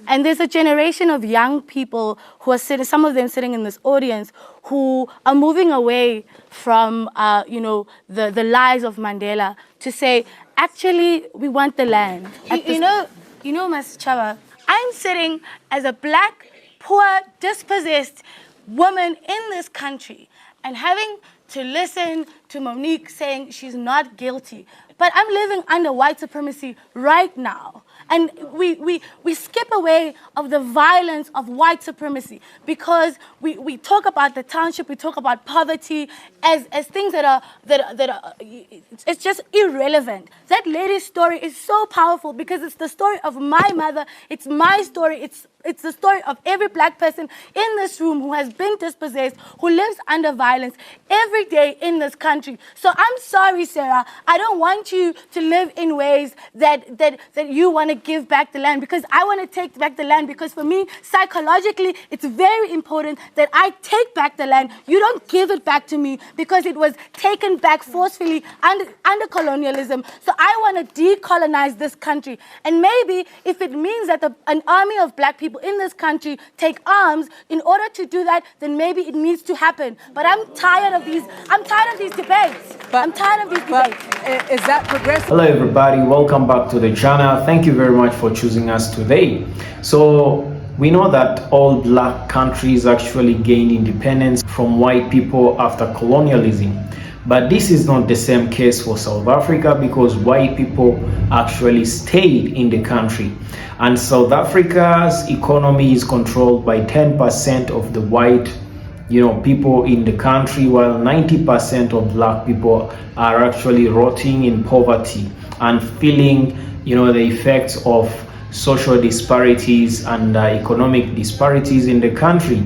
And there's a generation of young people who are sitting, some of them sitting in this audience, who are moving away from, the lies of Mandela to say, actually, we want the land. You know, Ms. Chava, I'm sitting as a black, poor, dispossessed woman in this country and having to listen to Monique saying she's not guilty. But I'm living under white supremacy right now. And we skip away of the violence of white supremacy because we talk about the township, we talk about poverty as things that are it's just irrelevant. That lady's story is so powerful because it's the story of my mother, it's my story, it's the story of every black person in this room who has been dispossessed, who lives under violence every day in this country. So I'm sorry, Sarah, I don't want you to live in ways that you want to give back the land, because I want to take back the land, because for me, psychologically, it's very important that I take back the land. You don't give it back to me because it was taken back forcefully under colonialism. So I want to decolonize this country. And maybe if it means that an army of black people in this country take arms in order to do that, then maybe it needs to happen. But I'm tired of these debates. I'm tired of these debates. Is that progressive? Hello everybody, welcome back to the channel. Thank you very much for choosing us today. So we know that all black countries actually gained independence from white people after colonialism. But this is not the same case for South Africa, because white people actually stayed in the country. And South Africa's economy is controlled by 10% of the white people in the country, while 90% of black people are actually rotting in poverty and feeling the effects of social disparities and economic disparities in the country.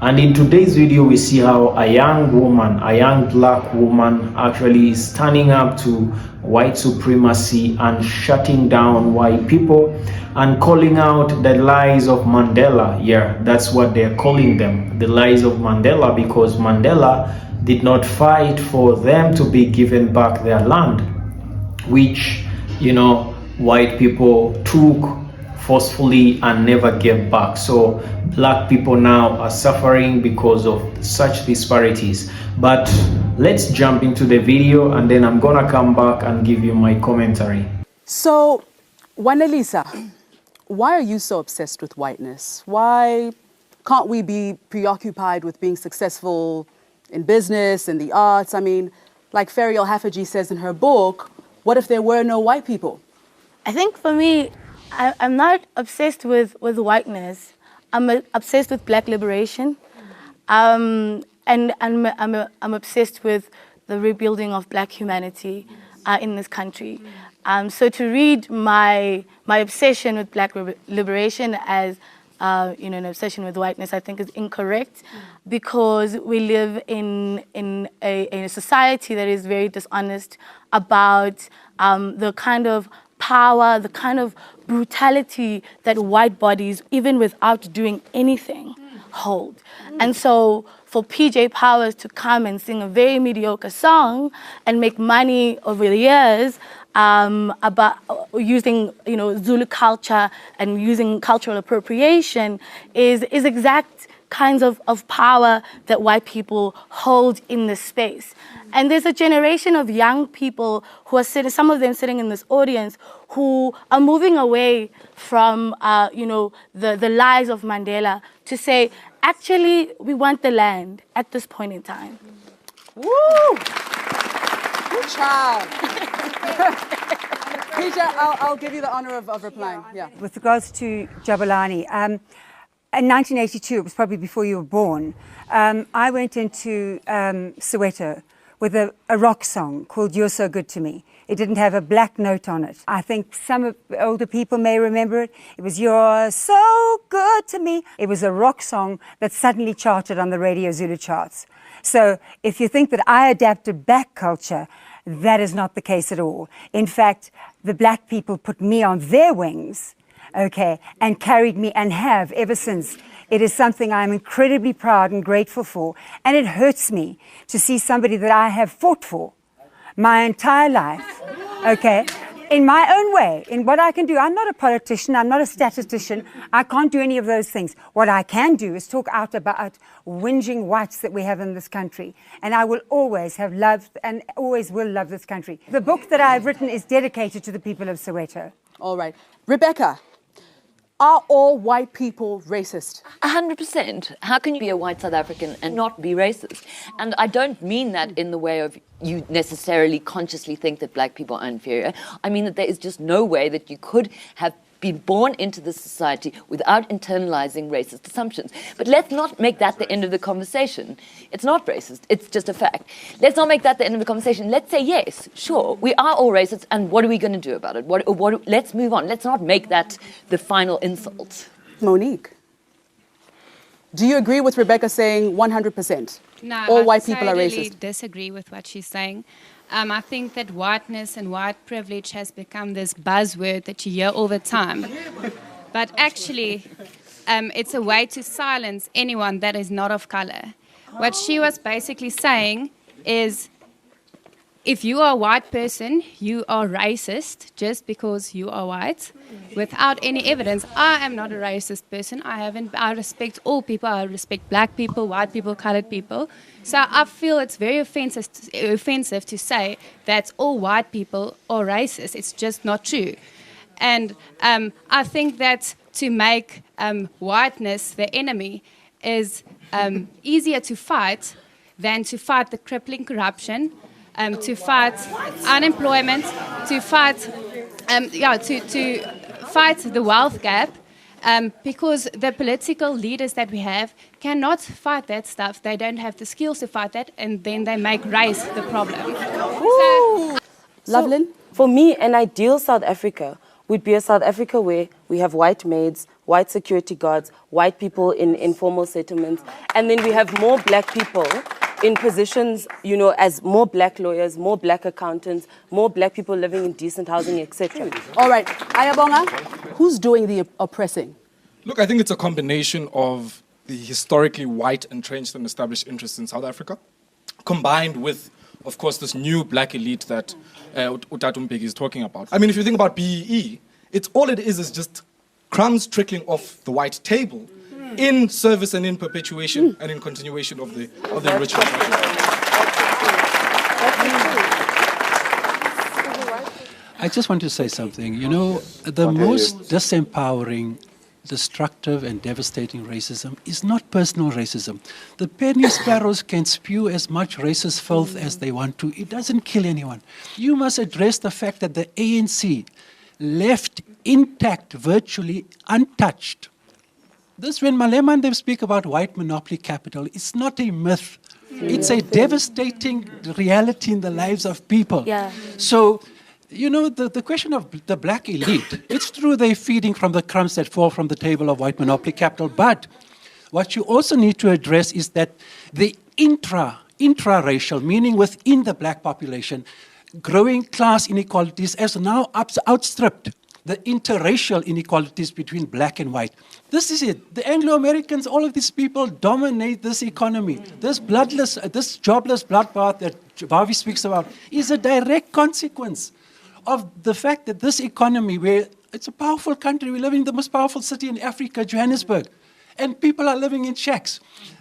And in today's video, we see how a young black woman actually is standing up to white supremacy and shutting down white people and calling out the lies of Mandela. Yeah, that's what they're calling them, the lies of Mandela, because Mandela did not fight for them to be given back their land, which, white people took forcefully and never gave back. So black people now are suffering because of such disparities. But let's jump into the video, and then I'm gonna come back and give you my commentary. So, Wanelisa, why are you so obsessed with whiteness? Why can't we be preoccupied with being successful in business, in the arts? I mean, like Ferial Haffajee says in her book, what if there were no white people? I think for me, I'm not obsessed with whiteness. I'm obsessed with black liberation. And I'm obsessed with the rebuilding of black humanity in this country. So to read my obsession with black liberation as an obsession with whiteness, I think is incorrect, because we live in a society that is very dishonest about the kind of power, the kind of brutality that white bodies, even without doing anything, hold. And so for PJ Powers to come and sing a very mediocre song and make money over the years about using Zulu culture and using cultural appropriation is exact kinds of power that white people hold in this space. And there's a generation of young people who are sitting, some of them sitting in this audience, who are moving away from the lies of Mandela to say, actually, we want the land at this point in time. Woo! Good job. Peter, I'll give you the honor of replying. Yeah. With regards to Jabulani, in 1982, it was probably before you were born, I went into Soweto with a rock song called You're So Good To Me. It didn't have a black note on it. I think some of the older people may remember it. It was You're So Good To Me. It was a rock song that suddenly charted on the Radio Zulu charts. So if you think that I adapted black culture, that is not the case at all. In fact, the black people put me on their wings, okay, and carried me, and have ever since. It is something I'm incredibly proud and grateful for. And it hurts me to see somebody that I have fought for my entire life, okay, in my own way, in what I can do. I'm not a politician, I'm not a statistician, I can't do any of those things. What I can do is talk out about whinging whites that we have in this country. And I will always have loved and always will love this country. The book that I've written is dedicated to the people of Soweto. All right. Rebecca, are all white people racist? 100%. How can you be a white South African and not be racist? And I don't mean that in the way of you necessarily consciously think that black people are inferior. I mean that there is just no way that you could have been born into this society without internalizing racist assumptions. But let's not make that the end of the conversation. It's not racist, it's just a fact. Let's not make that the end of the conversation. Let's say, yes, sure, we are all racist, and what are we going to do about it? Let's move on. Let's not make that the final insult. Monique, do you agree with Rebecca saying 100%? No, all I white people are totally racist? disagree with what she's saying. I think that whiteness and white privilege has become this buzzword that you hear all the time. But actually, it's a way to silence anyone that is not of color. What she was basically saying is, if you are a white person, you are racist just because you are white, without any evidence. I am not a racist person. I respect all people. I respect black people, white people, colored people. So I feel it's very offensive to say that all white people are racist. It's just not true. And I think that to make whiteness the enemy is easier to fight than to fight the crippling corruption, to fight unemployment, to fight, to fight the wealth gap, because the political leaders that we have cannot fight that stuff. They don't have the skills to fight that, and then they make race the problem. Loveland? For me, an ideal South Africa would be a South Africa where we have white maids, white security guards, white people in informal settlements, and then we have more black people in positions, as more black lawyers, more black accountants, more black people living in decent housing, etc. All right. Ayabonga, who's doing the oppressing? Look, I think it's a combination of the historically white entrenched and established interests in South Africa, combined with, of course, this new black elite that Utatu Mbeki is talking about. I mean, if you think about BEE, all it is just crumbs trickling off the white table in service and in perpetuation and in continuation of the enrichment. I just want to say something. The most disempowering, destructive and devastating racism is not personal racism. The penny sparrows can spew as much racist filth as they want to. It doesn't kill anyone. You must address the fact that the ANC left intact, virtually untouched. This, when Malema and them speak about white monopoly capital, it's not a myth. It's a devastating reality in the lives of people. Yeah. So, the question of the black elite, it's true they're feeding from the crumbs that fall from the table of white monopoly capital, but what you also need to address is that the intra-racial, meaning within the black population, growing class inequalities has now outstripped the interracial inequalities between black and white. This is it. The Anglo-Americans, all of these people dominate this economy. This jobless bloodbath that Bhavi speaks about is a direct consequence of the fact that this economy, where it's a powerful country, we live in the most powerful city in Africa, Johannesburg, and people are living in shacks.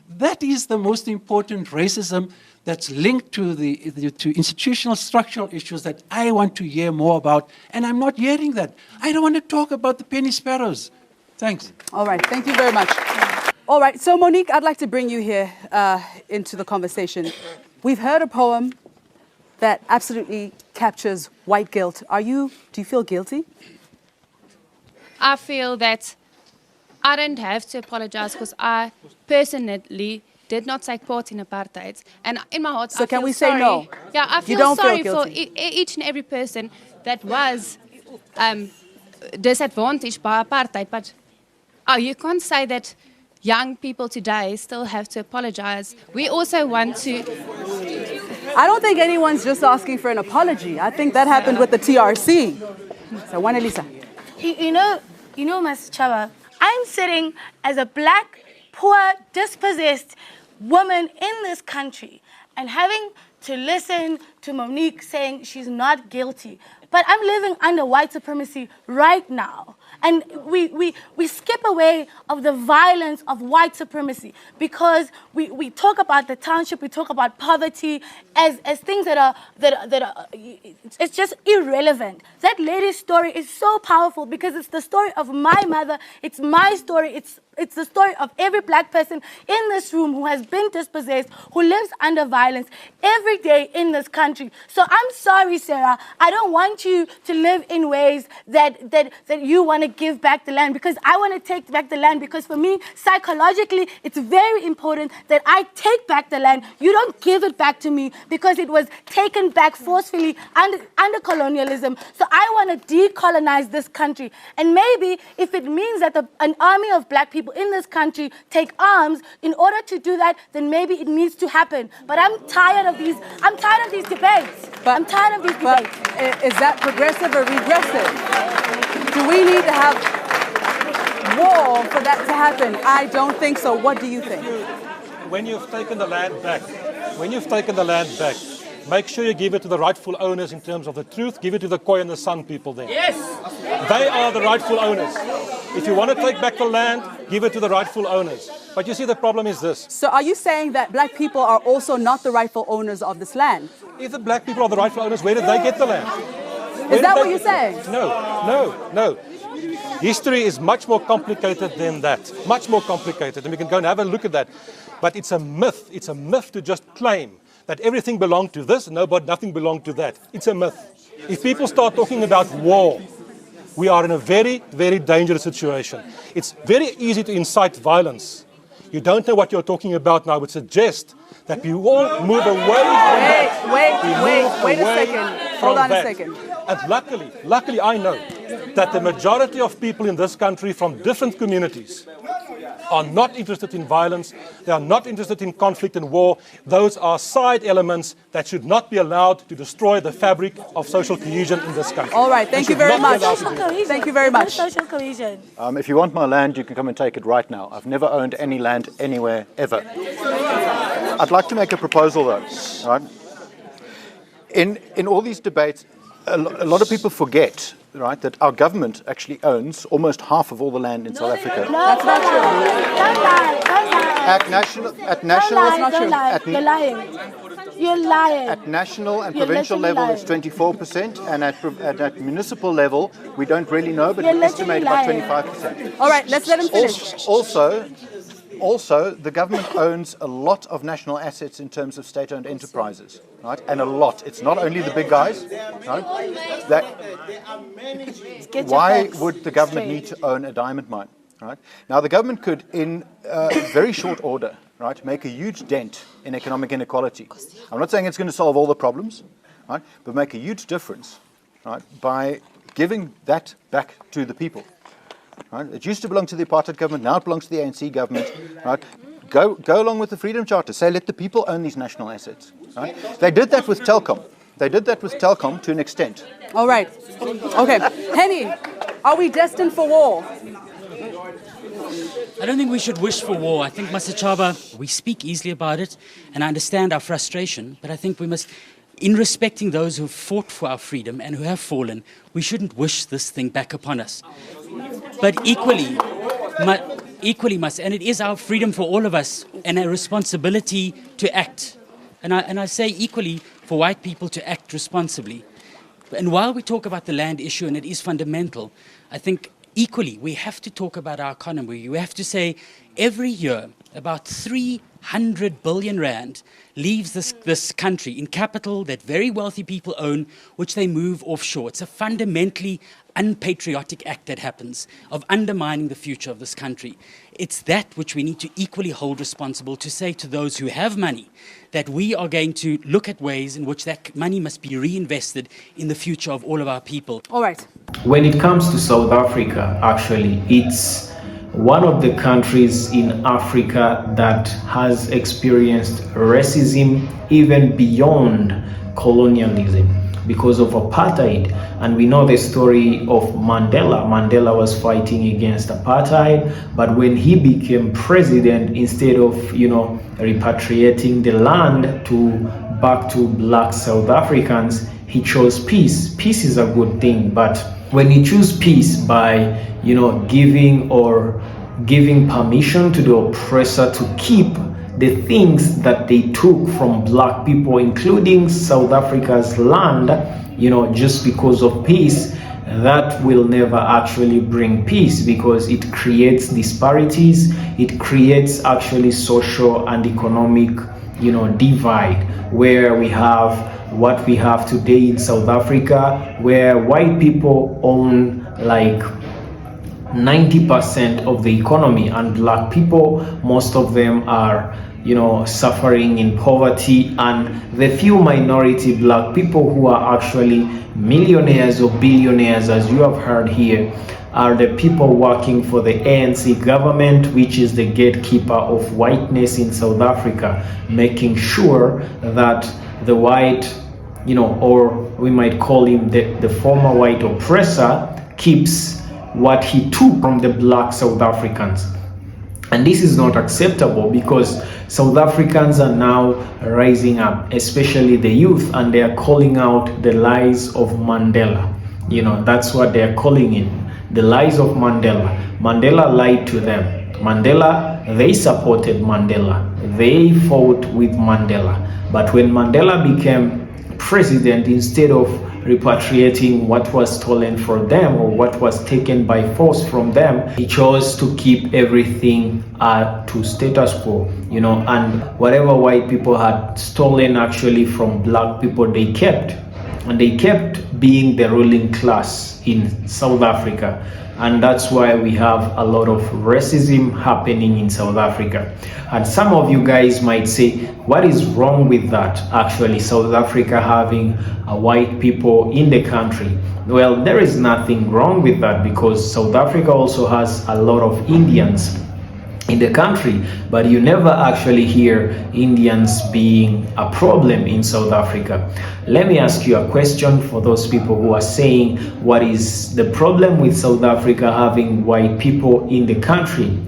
That is the most important racism that's linked to to institutional structural issues that I want to hear more about, and I'm not hearing that. I don't want to talk about the penny sparrows. Thanks. All right, thank you very much. All right, so Monique, I'd like to bring you here into the conversation. We've heard a poem that absolutely captures white guilt. Do you feel guilty? I feel that I don't have to apologize because I personally did not take part in apartheid. And in my heart, So I can feel we say sorry. no? Yeah, I You feel don't feel sorry for guilty? each and every person that was disadvantaged by apartheid. But you can't say that young people today still have to apologize. We also want to... I don't think anyone's just asking for an apology. I think that happened with the TRC. So, Wanelisa. You know, Ms. Chava, I'm sitting as a black, poor, dispossessed woman in this country and having to listen to Monique saying she's not guilty. But I'm living under white supremacy right now. And we skip away of the violence of white supremacy because we talk about the township, we talk about poverty as things that are it's just irrelevant. That lady's story is so powerful because it's the story of my mother, it's my story, it's the story of every black person in this room who has been dispossessed, who lives under violence every day in this country. So I'm sorry, Sarah, I don't want you to live in ways that you want to give back the land, because I want to take back the land, because for me, psychologically, it's very important that I take back the land. You don't give it back to me because it was taken back forcefully under colonialism. So I want to decolonize this country. And maybe if it means that an army of black people in this country take arms in order to do that, then maybe it needs to happen. But I'm tired of these debates. I'm tired of these debates. Is that progressive or regressive? Do we need to have war for that to happen? I don't think so. What do you think? When you've taken the land back, make sure you give it to the rightful owners in terms of the truth. Give it to the Khoi and the San people there. Yes! They are the rightful owners. If you want to take back the land, give it to the rightful owners. But you see, the problem is this. So are you saying that black people are also not the rightful owners of this land? If the black people are the rightful owners, where did they get the land? Is that what you're saying? No. History is much more complicated than that. Much more complicated. And we can go and have a look at that. But it's a myth. It's a myth to just claim that everything belonged to this and nothing belonged to that. It's a myth. If people start talking about war, we are in a very, very dangerous situation. It's very easy to incite violence. You don't know what you're talking about, and I would suggest that we all move away from that. Wait a second. Hold on a second. And luckily, I know that the majority of people in this country from different communities are not interested in violence. They are not interested in conflict and war. Those are side elements that should not be allowed to destroy the fabric of social cohesion in this country. All right, thank you very much. Thank you very much. Social cohesion. If you want my land, you can come and take it right now. I've never owned any land anywhere, ever. I'd like to make a proposal, though. Right? In all these debates, a lot of people forget, right, that our government actually owns almost half of all the land in South Africa. No, that's not true. Don't lie. You're lying. You're lying. At national and provincial level, it's 24%, and at municipal level, we don't really know, but we estimate about 25%. All right, let's let him finish. Also, the government owns a lot of national assets in terms of state-owned enterprises, right? And a lot. It's not only the big guys, right? Why would the government need to own a diamond mine, right? Now, the government could, in very short order, right, make a huge dent in economic inequality. I'm not saying it's going to solve all the problems, right, but make a huge difference, right, by giving that back to the people. Right? It used to belong to the apartheid government, now it belongs to the ANC government. Right? Go along with the Freedom Charter. Say, let the people own these national assets. Right? They did that with Telkom. To an extent. All right. Okay. Henny, are we destined for war? I don't think we should wish for war. I think, Masachaba, we speak easily about it, and I understand our frustration, but I think we must, in respecting those who have fought for our freedom and who have fallen, we shouldn't wish this thing back upon us. But equally must, and it is our freedom for all of us and a responsibility to act. And I say equally for white people to act responsibly. And while we talk about the land issue, and it is fundamental, I think equally we have to talk about our economy. We have to say every year about 300 billion rand leaves this country in capital that very wealthy people own, which they move offshore. It's a fundamentally unpatriotic act that happens of undermining the future of this country. It's that which we need to equally hold responsible, to say to those who have money that we are going to look at ways in which that money must be reinvested in the future of all of our people. All right. When it comes to South Africa, actually, it's one of the countries in Africa that has experienced racism even beyond colonialism because of apartheid. And we know the story of Mandela. Mandela was fighting against apartheid, but when he became president, instead of, repatriating the land to back to black South Africans, he chose peace. Peace is a good thing, but when you choose peace by, giving permission to the oppressor to keep the things that they took from black people, including South Africa's land, just because of peace, that will never actually bring peace, because it creates disparities. It creates actually social and economic, divide, where we have what we have today in South Africa, where white people own like 90% of the economy, and black people, most of them are suffering in poverty, and the few minority black people who are actually millionaires or billionaires, as you have heard here, are the people working for the ANC government, which is the gatekeeper of whiteness in South Africa, making sure that the white, or we might call him the former white oppressor, keeps what he took from the black South Africans. And this is not acceptable, because South Africans are now rising up, especially the youth, and they are calling out the lies of Mandela. That's what they are calling it, the lies of Mandela. Mandela lied to them. They supported Mandela. They fought with Mandela. But when Mandela became president, instead of repatriating what was stolen from them or what was taken by force from them, he chose to keep everything to status quo, and whatever white people had stolen actually from black people, they kept. And they kept being the ruling class in South Africa. And that's why we have a lot of racism happening in South Africa. And some of you guys might say, what is wrong with that? Actually, South Africa having white people in the country. Well, there is nothing wrong with that, because South Africa also has a lot of Indians in the country, but you never actually hear Indians being a problem in South Africa. Let me ask you a question for those people who are saying, what is the problem with South Africa having white people in the country?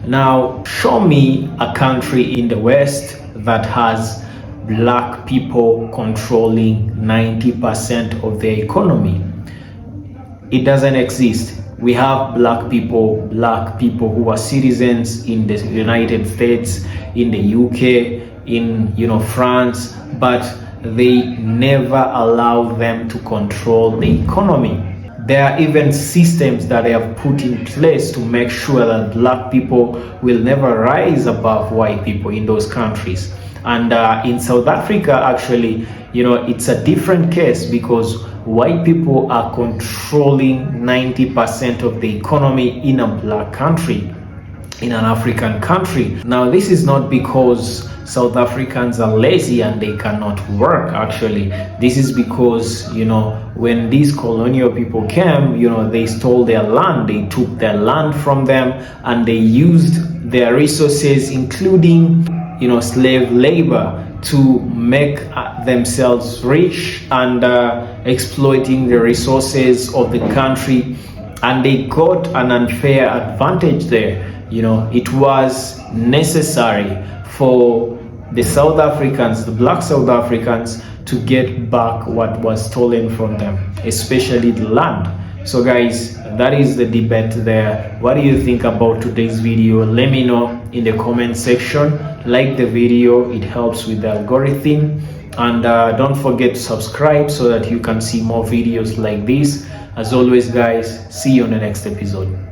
Now, show me a country in the West that has black people controlling 90% of their economy. It doesn't exist. We have black people who are citizens in the United States, in the UK, in France, but they never allow them to control the economy. There are even systems that they have put in place to make sure that black people will never rise above white people in those countries. And in South Africa, actually, it's a different case, because white people are controlling 90% of the economy in a black country, in an African country. Now, this is not because South Africans are lazy and they cannot work. Actually, this is because, when these colonial people came, they stole their land, they took their land from them, and they used their resources, including, slave labor, to make themselves rich and exploiting the resources of the country, and they got an unfair advantage there. It was necessary for the South Africans, the black South Africans, to get back what was stolen from them, especially the land. So guys, that is the debate there. What do you think about today's video? Let me know in the comment section. Like the video, it helps with the algorithm. And don't forget to subscribe so that you can see more videos like this. As always guys, see you on the next episode.